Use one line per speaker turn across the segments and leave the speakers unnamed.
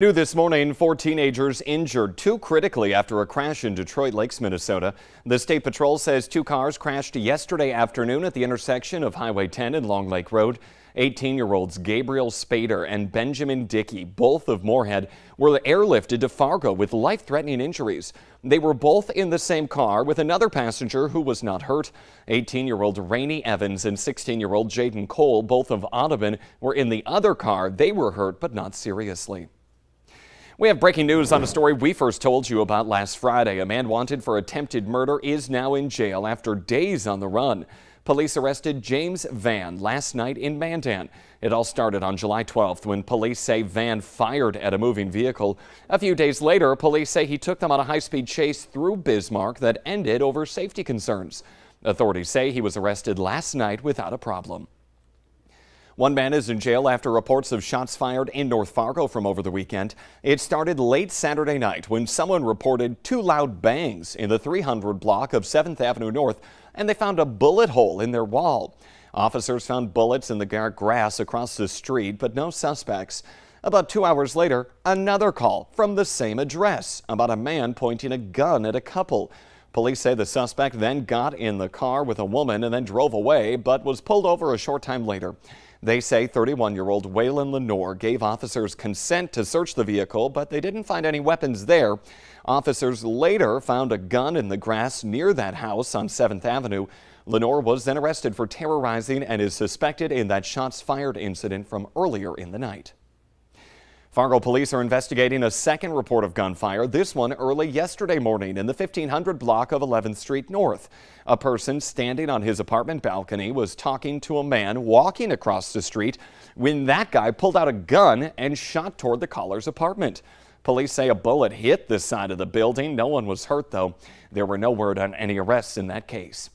New this morning, 4 teenagers injured, 2 critically after a crash in Detroit Lakes, Minnesota. The State Patrol says 2 cars crashed yesterday afternoon at the intersection of Highway 10 and Long Lake Road. 18-year-olds Gabriel Spader and Benjamin Dickey, both of Moorhead, were airlifted to Fargo with life-threatening injuries. They were both in the same car with another passenger who was not hurt. 18-year-old Rainey Evans and 16-year-old Jaden Cole, both of Audubon, were in the other car. They were hurt, but not seriously. We have breaking news on a story we first told you about last Friday. A man wanted for attempted murder is now in jail after days on the run. Police arrested James Van last night in Mandan. It all started on July 12th when police say Van fired at a moving vehicle. A few days later, police say he took them on a high-speed chase through Bismarck that ended over safety concerns. Authorities say he was arrested last night without a problem. One man is in jail after reports of shots fired in North Fargo from over the weekend. It started late Saturday night when someone reported 2 loud bangs in the 300 block of 7th Avenue North, and they found a bullet hole in their wall. Officers found bullets in the grass across the street, but no suspects. About 2 hours later, another call from the same address about a man pointing a gun at a couple. Police say the suspect then got in the car with a woman and then drove away, but was pulled over a short time later. They say 31-year-old Waylon Lenore gave officers consent to search the vehicle, but they didn't find any weapons there. Officers later found a gun in the grass near that house on 7th Avenue. Lenore was then arrested for terrorizing and is suspected in that shots fired incident from earlier in the night. Fargo police are investigating a second report of gunfire, this one early yesterday morning in the 1500 block of 11th Street North. A person standing on his apartment balcony was talking to a man walking across the street when that guy pulled out a gun and shot toward the caller's apartment. Police say a bullet hit the side of the building. No one was hurt, though. There were no word on any arrests in that case.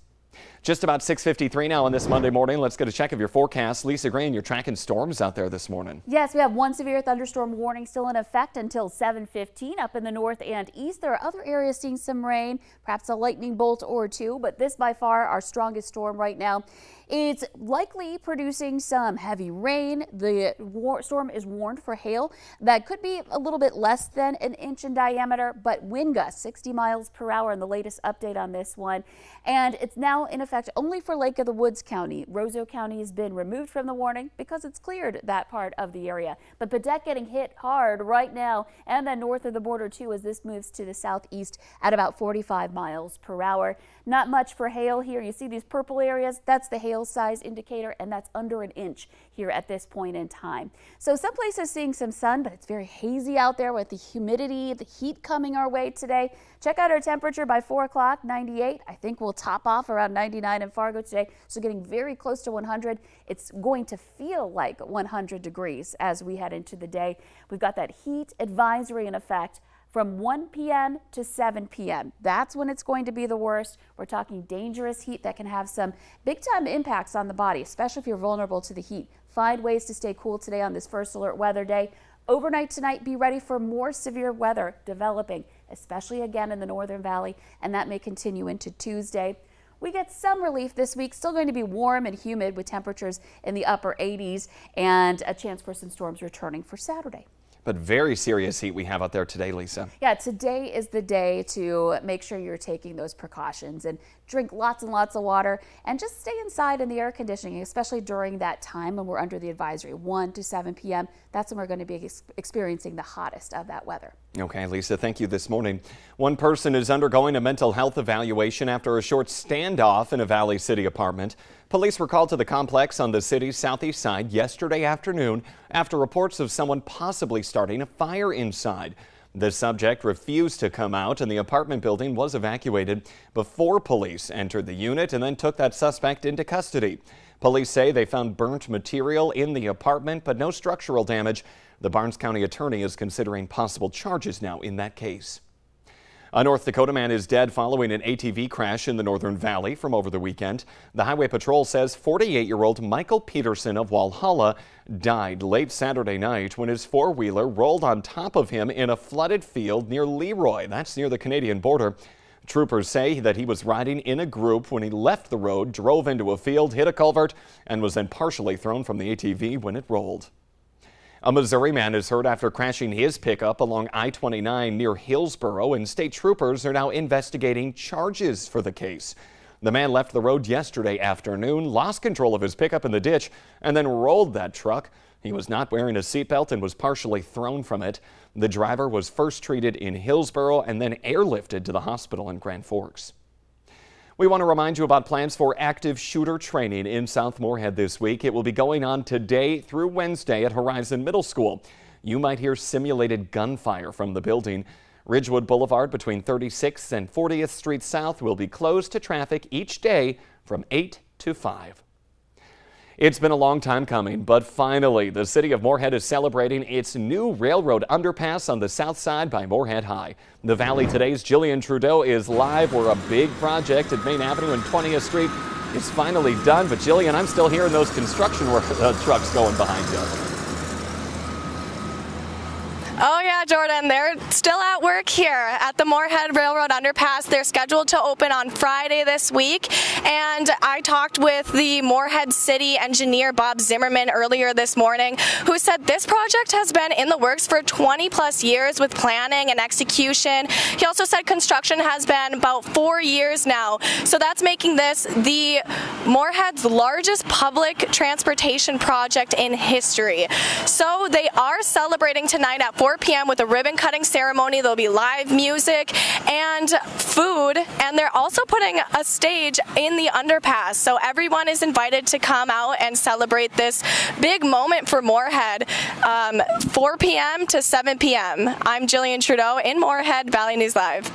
Just about 6:53 now on this Monday morning. Let's get a check of your forecast. Lisa Green, you're tracking storms out there this morning.
Yes, we have one severe thunderstorm warning still in effect until 7:15 up in the north and east. There are other areas seeing some rain, perhaps a lightning bolt or 2, but this by far our strongest storm right now. It's likely producing some heavy rain. The storm is warned for hail that could be a little bit less than 1 inch in diameter, but wind gusts 60 miles per hour in the latest update on this one. And it's now in effect only for Lake of the Woods County. Roseau County has been removed from the warning because it's cleared that part of the area. But Badette getting hit hard right now, and then north of the border too as this moves to the southeast at about 45 miles per hour. Not much for hail here. You see these purple areas? That's the hail size indicator, and that's under 1 inch here at this point in time. So some places seeing some sun, but it's very hazy out there with the humidity, the heat coming our way today. Check out our temperature by 4 o'clock, 98. I think we'll top off around 99 in Fargo today, so getting very close to 100. It's going to feel like 100 degrees as we head into the day. We've got that heat advisory in effect from 1 p.m. to 7 p.m. That's when it's going to be the worst. We're talking dangerous heat that can have some big-time impacts on the body, especially if you're vulnerable to the heat. Find ways to stay cool today on this first alert weather day. Overnight tonight, be ready for more severe weather developing, especially again in the Northern Valley, and that may continue into Tuesday. We get some relief this week, still going to be warm and humid with temperatures in the upper 80s and a chance for some storms returning for Saturday.
But very serious heat we have out there today, Lisa.
Yeah, today is the day to make sure you're taking those precautions and drink lots and lots of water and just stay inside in the air conditioning, especially during that time when we're under the advisory, 1 to 7 p.m. That's when we're going to be experiencing the hottest of that weather. Okay,
Lisa, thank you this morning. One person is undergoing a mental health evaluation after a short standoff in a Valley City apartment. Police were called to the complex on the city's southeast side yesterday afternoon after reports of someone possibly starting a fire inside. The subject refused to come out and the apartment building was evacuated before police entered the unit and then took that suspect into custody. Police say they found burnt material in the apartment but no structural damage. The Barnes County attorney is considering possible charges now in that case. A North Dakota man is dead following an ATV crash in the Northern Valley from over the weekend. The Highway Patrol says 48-year-old Michael Peterson of Walhalla died late Saturday night when his four-wheeler rolled on top of him in a flooded field near Leroy. That's near the Canadian border. Troopers say that he was riding in a group when he left the road, drove into a field, hit a culvert, and was then partially thrown from the ATV when it rolled. A Missouri man is hurt after crashing his pickup along I-29 near Hillsboro, and state troopers are now investigating charges for the case. The man left the road yesterday afternoon, lost control of his pickup in the ditch, and then rolled that truck. He was not wearing a seatbelt and was partially thrown from it. The driver was first treated in Hillsboro and then airlifted to the hospital in Grand Forks. We want to remind you about plans for active shooter training in South Moorhead this week. It will be going on today through Wednesday at Horizon Middle School. You might hear simulated gunfire from the building. Ridgewood Boulevard between 36th and 40th Street South will be closed to traffic each day from 8 to 5. It's been a long time coming, but finally, the city of Moorhead is celebrating its new railroad underpass on the south side by Moorhead High. The Valley Today's Jillian Trudeau is live where a big project at Main Avenue and 20th Street is finally done. But Jillian, I'm still hearing those construction trucks going behind you.
Oh yeah, Jordan, they're still at work here at the Moorhead Railroad Underpass. They're scheduled to open on Friday this week, and I talked with the Moorhead City engineer Bob Zimmerman earlier this morning, who said this project has been in the works for 20 plus years with planning and execution. He also said construction has been about 4 years now, so that's making this the Moorhead's largest public transportation project in history. So they are celebrating tonight at 4 p.m. with a ribbon cutting ceremony. There'll be live music and food, and they're also putting a stage in the underpass. So everyone is invited to come out and celebrate this big moment for Moorhead, 4 p.m. to 7 p.m. I'm Jillian Trudeau in Moorhead, Valley News Live.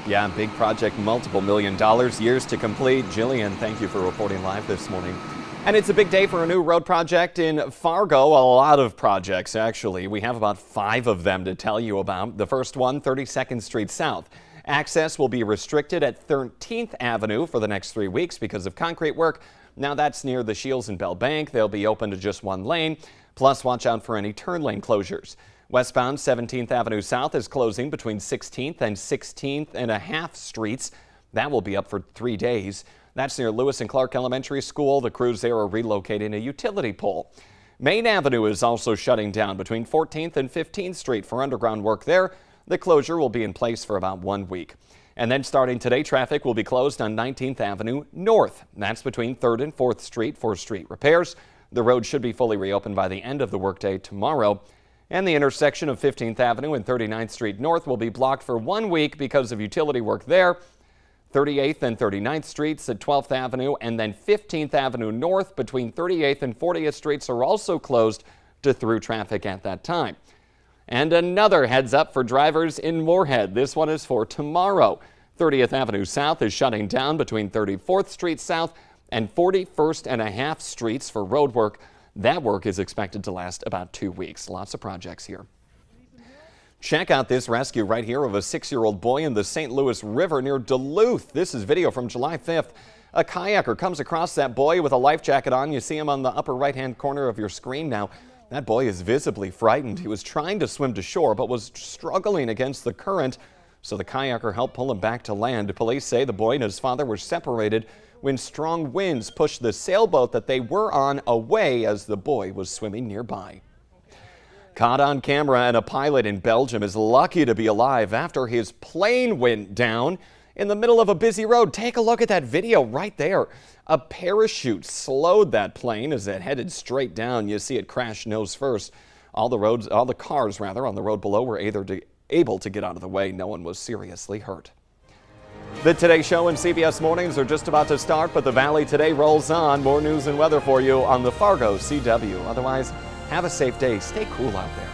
Yeah, big project, multiple $1 million, years to complete. Jillian, thank you for reporting live this morning. And it's a big day for a new road project in Fargo. A lot of projects, actually. We have about 5 of them to tell you about. The first one, 32nd Street South. Access will be restricted at 13th Avenue for the next 3 weeks because of concrete work. Now that's near the Shields and Bell Bank. They'll be open to just one lane. Plus, watch out for any turn lane closures. Westbound 17th Avenue South is closing between 16th and 16th and a half streets. That will be up for 3 days. That's near Lewis and Clark Elementary School. The crews there are relocating a utility pole. Main Avenue is also shutting down between 14th and 15th Street for underground work there. The closure will be in place for about 1 week. And then starting today, traffic will be closed on 19th Avenue North. That's between 3rd and 4th Street for street repairs. The road should be fully reopened by the end of the workday tomorrow. And the intersection of 15th Avenue and 39th Street North will be blocked for 1 week because of utility work there. 38th and 39th Streets at 12th Avenue and then 15th Avenue North between 38th and 40th Streets are also closed to through traffic at that time. And another heads up for drivers in Moorhead. This one is for tomorrow. 30th Avenue South is shutting down between 34th Street South and 41st and a half Streets for road work. That work is expected to last about 2 weeks. Lots of projects here. Check out this rescue right here of a 6-year-old boy in the St. Louis River near Duluth. This is video from July 5th. A kayaker comes across that boy with a life jacket on. You see him on the upper right-hand corner of your screen now. That boy is visibly frightened. He was trying to swim to shore but was struggling against the current, so the kayaker helped pull him back to land. Police say the boy and his father were separated when strong winds pushed the sailboat that they were on away as the boy was swimming nearby. Caught on camera, and a pilot in Belgium is lucky to be alive after his plane went down in the middle of a busy road. Take a look at that video right there. A parachute slowed that plane as it headed straight down. You see it crash nose first. All the cars on the road below were able to get out of the way. No one was seriously hurt. The Today Show and CBS Mornings are just about to start, but the Valley Today rolls on. More news and weather for you on the Fargo CW. Otherwise, have a safe day. Stay cool out there.